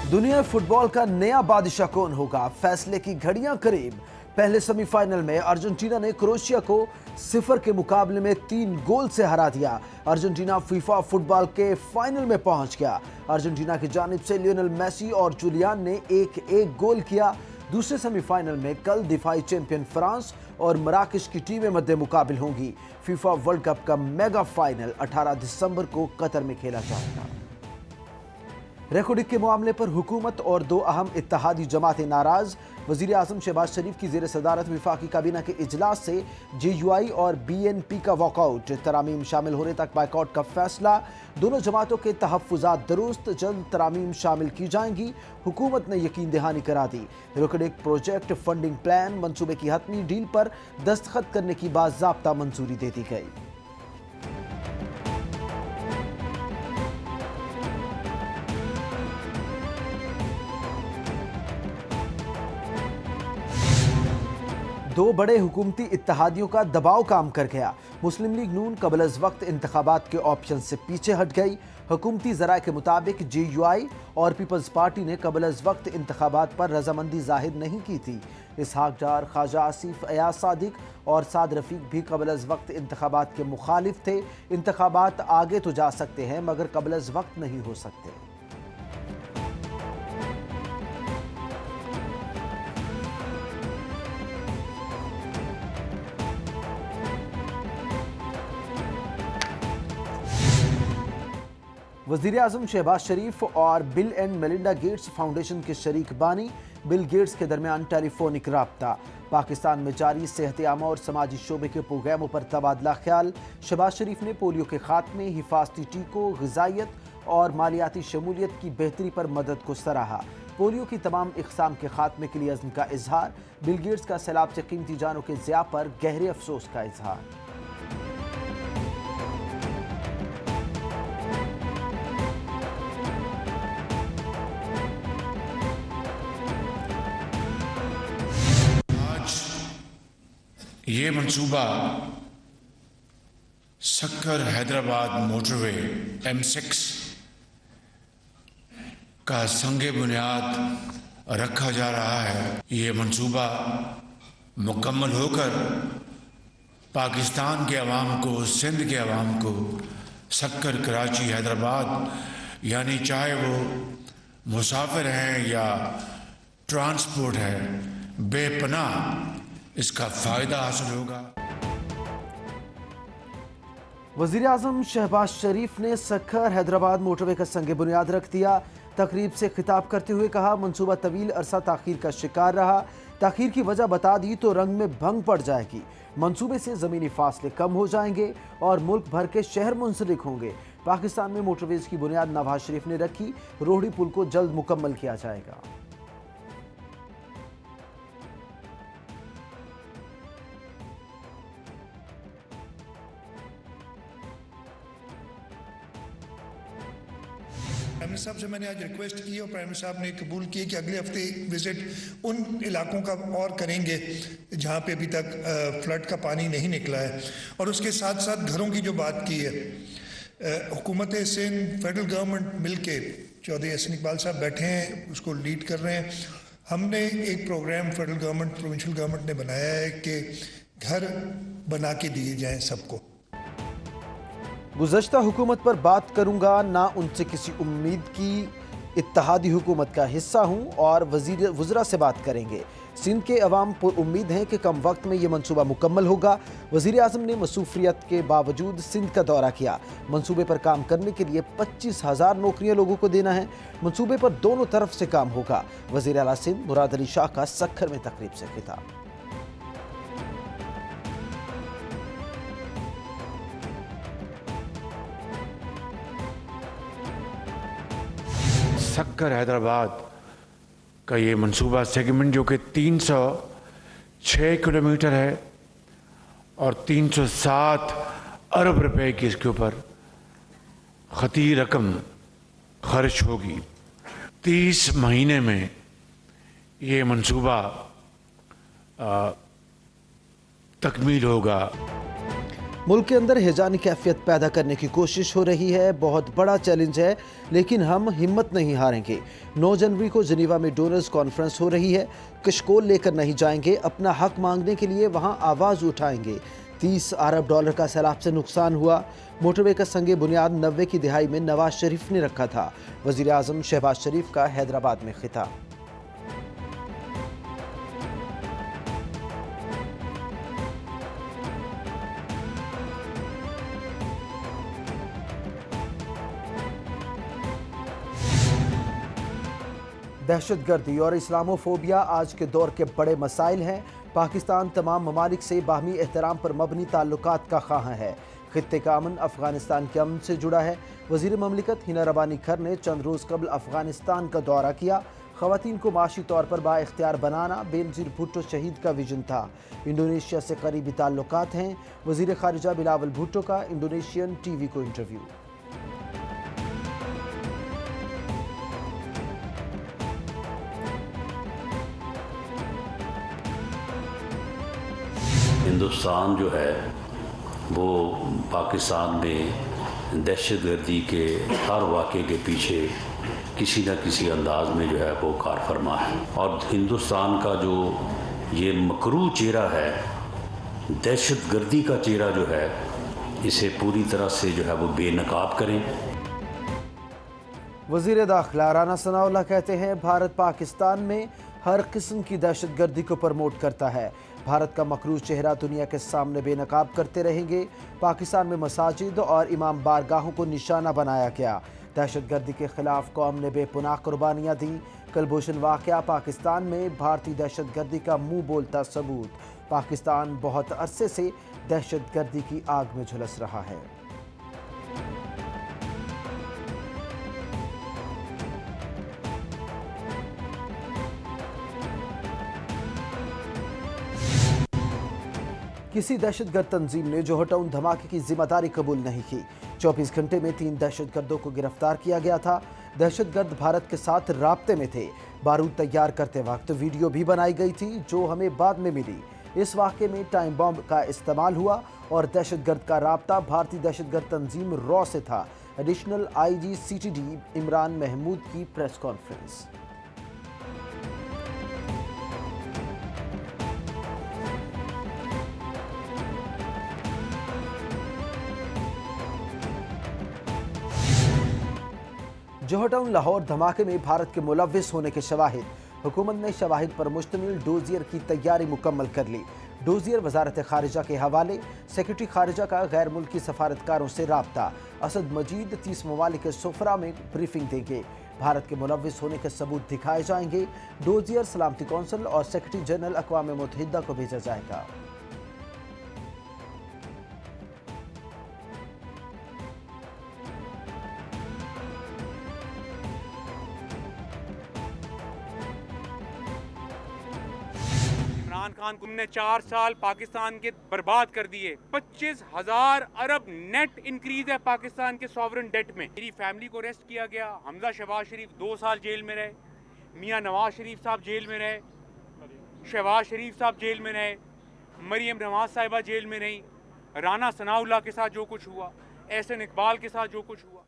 दुनिया फुटबॉल का नया बादशाह कौन होगा, फैसले की घड़ियां करीब। पहले सेमीफाइनल में अर्जेंटीना ने क्रोएशिया को 0 के मुकाबले में 3 गोल से हरा दिया। अर्जेंटीना फीफा फुटबॉल के फाइनल में पहुंच गया। अर्जेंटीना की जानिब से लियोनेल मेसी और जूलियन ने एक गोल किया। दूसरे सेमीफाइनल में कल दिफाई चैंपियन फ्रांस और मराकश की टीमें मध्य मुकाबिल होंगी। फीफा वर्ल्ड कप का मेगा फाइनल 18 दिसंबर को कतर में खेला जाएगा। रेकॉर्डिंग के मामले पर हुकूमत और 2 अहम इत्तेहादी जमातें नाराज। वजीर आजम शहबाज शरीफ की जेर सदारत वफाकी काबीना के इजलास से JUI और BNP का वॉकआउट, तरामीम शामिल होने तक बाइकआउट का फैसला। दोनों जमातों के तहफ्फुजात दुरुस्त, जल्द तरामीम शामिल की जाएंगी। हुकूमत ने यकीन दहानी करा दी। रेकॉर्डिंग प्रोजेक्ट फंडिंग प्लान मंसूबे की हतमी डील पर दस्तखत करने की बाज़ाब्ता मंजूरी दे दी गई। दो बड़े हुकूमती इत्तेहादियों का दबाव काम कर गया। मुस्लिम लीग नून कबल अज वक्त इंतखाबात के ऑप्शन से पीछे हट गई। हुकूमती ज़राए के मुताबिक JUI और पीपल्स पार्टी ने कबल अज वक्त इंतखाबात पर रजामंदी जाहिर नहीं की थी। इसहाक डार, ख्वाजा आसिफ, अयाज सादिक और साद रफीक भी कबल अज वक्त इंतखाबात के मुखालिफ थे। इंतखाबात आगे तो जा सकते हैं मगर कबल अज वक्त नहीं हो सकते। वज़ीर आज़म शहबाज शरीफ और bill and Melinda Gates foundation के शरीक बानी। बिल गेट्स के दरमियान टेलीफोनिक राब्ता। पाकिस्तान में जारी सेहत आमा और समाजी शोबे के प्रोग्रामों पर तबादला ख्याल। शहबाज शरीफ ने पोलियो के खात्मे, हिफाजती टीकों, ग़िज़ाइयत और मालियाती शमूलियत की बेहतरी पर मदद को सराहा। पोलियो की तमाम इक़साम के खात्मे के लिए अज़्म का इजहार। बिल गेट्स का सैलाब से कीमती जानों के ज़िया पर गहरे अफसोस का इजहार। ये मंसूबा सक्कर हैदराबाद मोटरवे M6 का संगे बुनियाद रखा जा रहा है। ये मंसूबा मुकम्मल होकर पाकिस्तान के अवाम को, सिंध के अवाम को सक्कर, कराची, हैदराबाद यानी चाहे वो मुसाफिर हैं या ट्रांसपोर्ट है, बेपनाह इसका फायदा हासिल होगा। वज़ीर आज़म शहबाज शरीफ ने सक्कर हैदराबाद मोटरवे का संग बुनियाद रख दिया। तकरीब से खिताब करते हुए कहा, मंसूबा तवील अरसा ताखीर का शिकार रहा। ताखीर की वजह बता दी तो रंग में भंग पड़ जाएगी। मंसूबे से ज़मीनी फासले कम हो जाएंगे और मुल्क भर के शहर मुंसलिक होंगे। पाकिस्तान में मोटरवेज की बुनियाद नवाज शरीफ ने रखी। रोहड़ी पुल को जल्द मुकम्मल किया जाएगा। प्राइम मिनिस्टर साहब से मैंने आज रिक्वेस्ट की और प्राइम मिनिस्टर साहब ने कबूल किए कि अगले हफ्ते विजिट उन इलाकों का और करेंगे जहाँ पे अभी तक फ्लड का पानी नहीं निकला है। और उसके साथ साथ घरों की जो बात की है, हुकूमत सिंध, फेडरल गवर्नमेंट मिलके, चौधरी एहसन इकबाल साहब बैठे हैं, उसको लीड कर रहे हैं। हमने एक programme federal government, provincial government ने बनाया है कि घर बना के दिए जाएँ सबको। गुज़श्ता हुकूमत पर बात करूंगा, ना उनसे किसी उम्मीद की। इत्तेहादी हुकूमत का हिस्सा हूं और वज़ीरा से बात करेंगे। सिंध के अवाम पर उम्मीद है कि कम वक्त में यह मंसूबा मुकम्मल होगा। वज़ीर आज़म ने मसरूफियत के बावजूद सिंध का दौरा किया। मंसूबे पर काम करने के लिए 25,000 नौकरियां लोगों को देना है। मंसूबे पर दोनों तरफ से काम होगा। वज़ीर आला सिंध मुराद अली शाह का सक्खर में तकरीब से खिताब। सक्कर हैदराबाद का ये मंसूबा सेगमेंट जो कि 306 किलोमीटर है और 307 अरब रुपए की इसके ऊपर खती रकम खर्च होगी। 30 महीने में ये मंसूबा तकमील होगा। मुल्क के अंदर हिजानी कैफियत पैदा करने की कोशिश हो रही है। बहुत बड़ा चैलेंज है, लेकिन हम हिम्मत नहीं हारेंगे। 9 जनवरी को जिनेवा में डोनर्स कॉन्फ्रेंस हो रही है। कशकोल लेकर नहीं जाएंगे, अपना हक मांगने के लिए वहां आवाज उठाएंगे। 30 अरब डॉलर का सैलाब से नुकसान हुआ। मोटरवे का संगे बुनियाद 90 की दिहाई में नवाज शरीफ ने रखा था। वजीर आजम शहबाज शरीफ का हैदराबाद में खिताब। दहशतगर्दी और इस्लामोफोबिया आज के दौर के बड़े मसाइल हैं। पाकिस्तान तमाम ममालिक से बाहमी एहतराम पर मबनी ताल्लुकात का ख़्वाह है। खित्ते का अमन अफगानिस्तान के अमन से जुड़ा है। वज़ीर ममलिकत हिना रबानी खर ने चंद रोज़ कबल अफगानिस्तान का दौरा किया। ख़वातीन को माशी तौर पर बाइख्तियार बनाना बेनज़ीर भुट्टो शहीद का विजन था। इंडोनेशिया से करीबी ताल्लुकात हैं। वज़ीर ख़ारिजा बिलावल भुट्टो का इंडोनेशियन टीवी को इंटरव्यू। हिंदुस्तान जो है वो पाकिस्तान में दहशतगर्दी के हर वाक़े के पीछे किसी न किसी अंदाज में जो है वो कार फरमा है। और हिंदुस्तान का जो ये मकरू चेहरा है, दहशतगर्दी का चेहरा जो है, इसे पूरी तरह से जो है वो बेनकाब करें। वज़ीर दाखिला राना सनाउल्लाह कहते हैं, भारत पाकिस्तान में हर किस्म की दहशतगर्दी को प्रमोट करता है। भारत का मकरूज चेहरा दुनिया के सामने बेनकाब करते रहेंगे। पाकिस्तान में मसाजिद और इमाम बारगाहों को निशाना बनाया गया। दहशतगर्दी के खिलाफ कौम ने बेपुनाह कुर्बानियाँ दी। कलभूषण वाक़या पाकिस्तान में भारतीय दहशतगर्दी का मुंह बोलता सबूत। पाकिस्तान बहुत अरसे से दहशतगर्दी की आग में झुलस रहा है। किसी दहशतगर्द तंजीम ने जोहर टाउन धमाके की जिम्मेदारी कबूल नहीं की। 24 घंटे में 3 दहशतगर्दों को गिरफ्तार किया गया था। दहशतगर्द भारत के साथ राब्ते में थे। बारूद तैयार करते वक्त वीडियो भी बनाई गई थी, जो हमें बाद में मिली। इस वाक़े में टाइम बॉम्ब का इस्तेमाल हुआ और दहशतगर्द का राब्ता भारतीय दहशतगर्द तंजीम रॉ से था। Additional IG CTD Imran Mahmood की press conference. Johar town Lahore धमाके में भारत के मुलव्विस होने के शवाहिद। हुकूमत ने शवाहिद पर मुश्तमिल डोजियर की तैयारी मुकम्मल कर ली। डोजियर वजारत खारिजा के हवाले। सेक्रेटरी खारिजा का गैर मुल्की सफारतकारों से राब्ता। असद मजीद 30 ममालिक के सुफरा में ब्रीफिंग देंगे। भारत के मुलव्विस होने के सबूत दिखाए जाएंगे। डोजियर सलामती कौंसिल और सेक्रेटरी जनरल अक़वाम मुत्तहिदा को भेजा जाएगा। इमरान खान ने 4 साल पाकिस्तान के बर्बाद कर दिए। 25,000 अरब नेट इंक्रीज है पाकिस्तान के सॉवरन डेट में। मेरी फैमिली को अरेस्ट किया गया। हमजा शहबाज शरीफ 2 साल जेल में रहे। मियां नवाज शरीफ साहब जेल में रहे। शहबाज शरीफ साहब जेल में रहे। मरियम नवाज साहिबा जेल में रही। राना सनाउल्लाह के साथ जो कुछ हुआ, एहसन इकबाल के साथ जो कुछ हुआ।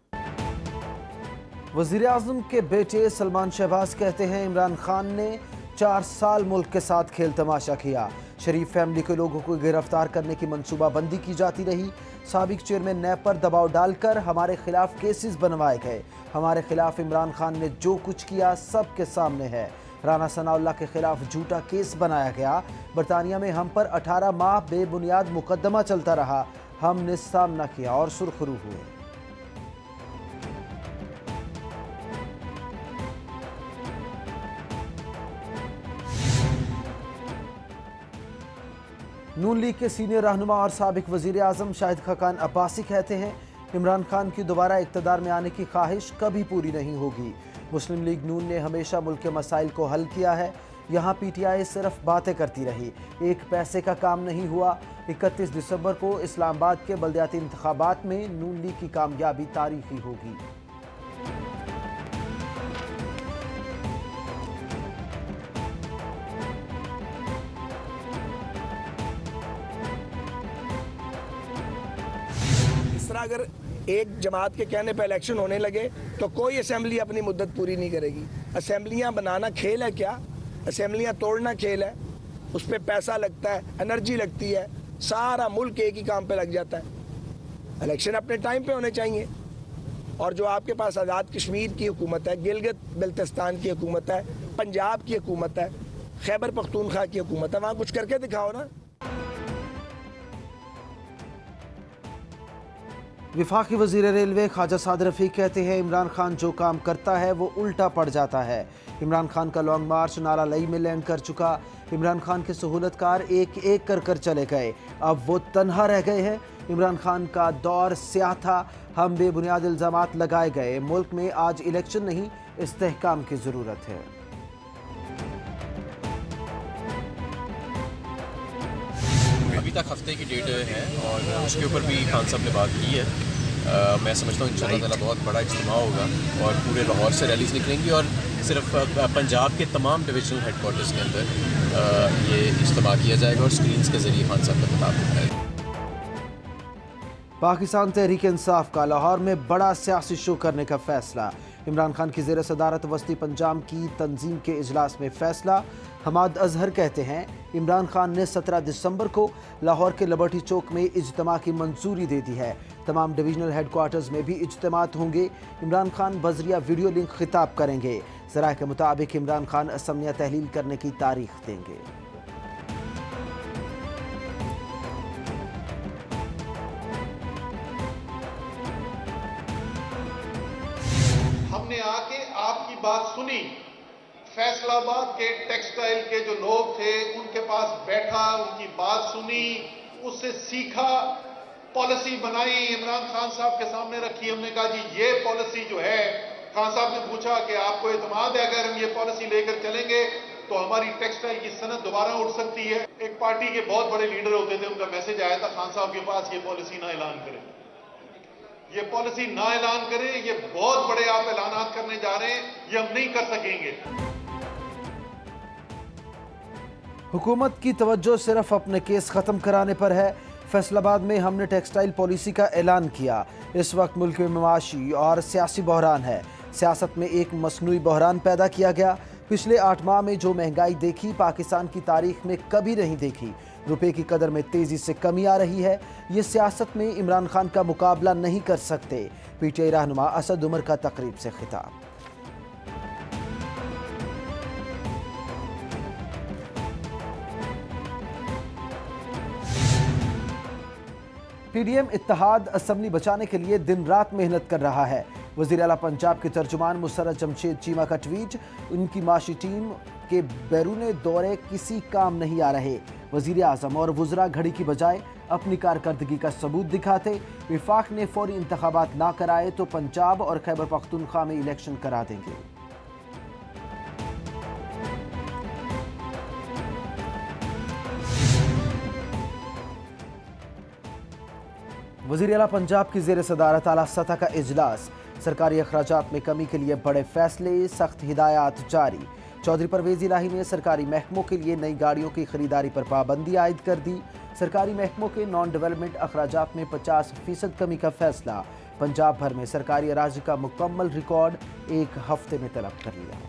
वज़ीर आज़म के बेटे सलमान शहबाज कहते हैं, इमरान खान ने 4 साल मुल्क के साथ खेल तमाशा किया। शरीफ फैमिली के लोगों को गिरफ्तार करने की मंसूबाबंदी की जाती रही। साबिक चेयरमैन नैब पर दबाव डालकर हमारे खिलाफ केसेस बनवाए गए। हमारे खिलाफ इमरान खान ने जो कुछ किया सब के सामने है। राना सनाउल्लाह के खिलाफ झूठा केस बनाया गया। बरतानिया में हम पर 18 माह बेबुनियाद मुकदमा चलता रहा। हमने सामना किया और सुरखरू हुए। नून लीग के सीनियर रहनुमा और साबिक वजीर आजम शाहिद खाकान अब्बासी कहते हैं, इमरान खान की दोबारा इक़्तिदार में आने की ख्वाहिश कभी पूरी नहीं होगी। मुस्लिम लीग नून ने हमेशा मुल्क के मसाइल को हल किया है। यहाँ PTI सिर्फ बातें करती रही, एक पैसे का काम नहीं हुआ। 31 दिसंबर को इस्लामाबाद के बल्दियाती इंतखाबात में नून लीग की कामयाबी तारीखी होगी। तरह अगर एक जमात के कहने पर इलेक्शन होने लगे तो कोई असेंबली अपनी मुद्दत पूरी नहीं करेगी। असेंबलियां बनाना खेल है क्या? असेंबलियां तोड़ना खेल है? उस पर पैसा लगता है, एनर्जी लगती है, सारा मुल्क एक ही काम पे लग जाता है। इलेक्शन अपने टाइम पे होने चाहिए। और जो आपके पास आज़ाद कश्मीर की हुकूमत है, गिलगित बल्तिस्तान की हुकूमत है, पंजाब की हुकूमत है, खैबर पख्तूनख्वा की हुकूमत है, वहाँ कुछ करके दिखाओ ना। विफाकी वजीर रेलवे ख्वाजा साद रफीक कहते हैं इमरान खान जो काम करता है वो उल्टा पड़ जाता है। इमरान खान का लॉन्ग मार्च नाला लई में लैंड कर चुका। इमरान खान के सहूलतकार एक एक कर चले गए, अब वो तन्हा रह गए हैं। इमरान खान का दौर स्याह था, हम बेबुनियाद इल्ज़ामात लगाए गए। मुल्क में आज इलेक्शन नहीं, इस्तेहकाम की ज़रूरत है। अभी तक हफ्ते की डेट है और उसके ऊपर भी खान साहब ने बात की है। मैं समझता हूँ इंशाअल्लाह ताला बहुत बड़ा इज्तिमा होगा और पूरे लाहौर से रैलीज निकलेंगी और सिर्फ पंजाब के तमाम डिविजनल हेडक्वार्टर्स के अंदर ये इज्तिमा किया जाएगा और स्क्रीन्स के ज़रिए खान साहब का खिताब दिखाएगा। पाकिस्तान तहरीक इंसाफ का लाहौर में बड़ा सियासी शो करने का फैसला। इमरान खान की ज़ेर सदारत वस्ती पंजाब की तंजीम के इजलास में फैसला। हमाद अजहर कहते हैं इमरान खान ने 17 दिसंबर को लाहौर के लिबर्टी चौक में इज्तिमा की मंजूरी दे दी है। तमाम डिवीजनल हेडक्वार्टर्स में भी इज्तिमात होंगे। इमरान खान बजरिया वीडियो लिंक खिताब करेंगे। ज़राए के मुताबिक इमरान खान असम्बलियाँ तहलील करने की तारीख देंगे। हमने आके आपकी बात सुनी, फैसलाबाद के टेक्सटाइल के जो लोग थे उनके पास बैठा, उनकी बात सुनी, उससे सीखा, पॉलिसी बनाई, इमरान खान साहब के सामने रखी। हमने कहा जी ये पॉलिसी जो है, खान साहब ने पूछा कि आपको एतमाद है अगर हम ये पॉलिसी लेकर चलेंगे तो हमारी टेक्सटाइल की सनत दोबारा उठ सकती है। एक पार्टी के बहुत बड़े लीडर होते थे, उनका मैसेज आया था खान साहब के पास, ये पॉलिसी ना ऐलान करें, ये पॉलिसी ना ऐलान करें, ये बहुत बड़े आप ऐलानात करने जा रहे हैं, ये हम नहीं कर सकेंगे। हुकूमत की तवज्जो सिर्फ अपने केस ख़त्म कराने पर है। फैसलाबाद में हमने टेक्सटाइल पॉलिसी का ऐलान किया। इस वक्त मुल्क में माशी और सियासी बहरान है। सियासत में एक मसनूई बहरान पैदा किया गया। पिछले 8 माह में जो महंगाई देखी पाकिस्तान की तारीख में कभी नहीं देखी। रुपए की कदर में तेज़ी से कमी आ रही है। ये सियासत में इमरान खान का मुकाबला नहीं कर सकते। पीटीआई रहनुमा असद उमर का तकरीब से खिताब। पीडीएम इत्तेहाद असम्बली बचाने के लिए दिन रात मेहनत कर रहा है। वज़ीर आला पंजाब के तर्जुमान मुसर्रत जमशेद चीमा का ट्वीट, उनकी माशी टीम के बैरून दौरे किसी काम नहीं आ रहे। वज़ीर आज़म और वज़रा घड़ी की बजाय अपनी कारकर्दगी का सबूत दिखाते। विफाक ने फौरी इंतखाबात ना कराए तो पंजाब और खैबर पख्तूनख्वा में इलेक्शन करा देंगे। वज़ीर आला पंजाब की ज़ेर सदारत आला सतह का इजलास। सरकारी अखराजात में कमी के लिए बड़े फैसले, सख्त हिदायत जारी। चौधरी परवेज़ इलाही ने सरकारी महकमों के लिए नई गाड़ियों की खरीदारी पर पाबंदी आयद कर दी। सरकारी महकमों के नॉन डेवलपमेंट अखराजात में 50% कमी का फैसला। पंजाब भर में सरकारी अराजी का मुकम्मल रिकॉर्ड 1 हफ्ते में तलब कर लिया।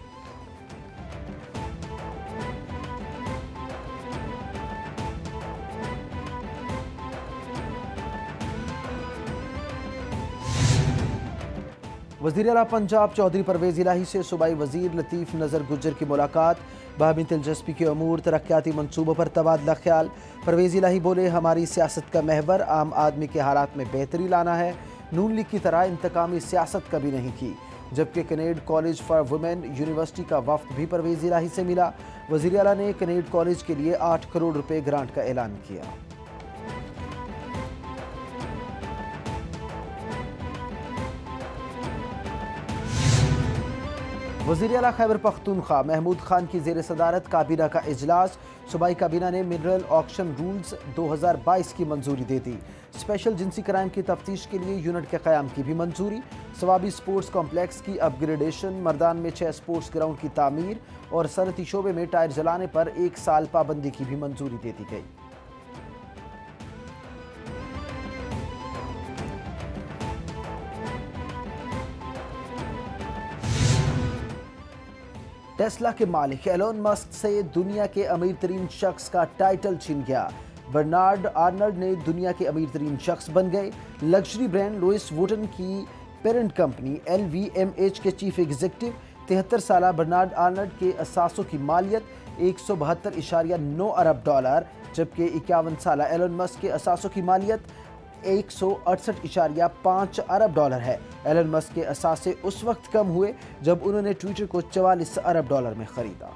वज़ीर आला पंजाब चौधरी परवेज़ इलाही से सूबाई वज़ीर लतीफ़ नज़र गुज्जर की मुलाकात। बाहमी दिलचस्पी के अमूर तरक्याती मनसूबों पर तबादला ख्याल। परवेज़ इलाही बोले हमारी सियासत का महवर आम आदमी के हालात में बेहतरी लाना है। नून लीग की तरह इंतकामी सियासत कभी नहीं की। जबकि कनेड कॉलेज फॉर वुमेन यूनिवर्सिटी का वफ्द भी परवेज़ इलाही से मिला। वज़ीर आला ने कनेड कॉलेज के लिए 8 करोड़ रुपए ग्रांट का ऐलान किया। वज़ीर आला खैबर पख्तूनख्वा महमूद खान की ज़ेर सदारत काबीना का इजलास। सूबाई काबीना ने मिनरल ऑक्शन रूल्स 2022 की मंजूरी दे दी। स्पेशल जिनसी क्राइम की तफ्तीश के लिए यूनिट के क़याम की भी मंजूरी। सवाबी स्पोर्ट्स कॉम्प्लेक्स की अपग्रेडेशन, मर्दान में 6 स्पोर्ट्स ग्राउंड की तामीर और सनती शोबे में टायर जलाने पर 1 साल पाबंदी की भी मंजूरी दे दी गई। टेस्ला के मालिक एलोन मस्क से दुनिया के अमीर तरीन शख्स का टाइटल छीन गया। बर्नार्ड आर्नल्ड ने दुनिया के अमीर तरीन शख्स बन गए। लग्जरी ब्रांड लुइस वुटन की पेरेंट कंपनी LVMH के चीफ एग्जीक्यूटिव 73 साल बर्नार्ड आर्नल्ड के असासों की मालियत $172.9 अरब, जबकि 51 साल एलोन मस्क के असासों की मालियत $168.5 अरब है। एलोन मस्क के असासे उस वक्त कम हुए जब उन्होंने ट्विटर को $44 अरब में खरीदा।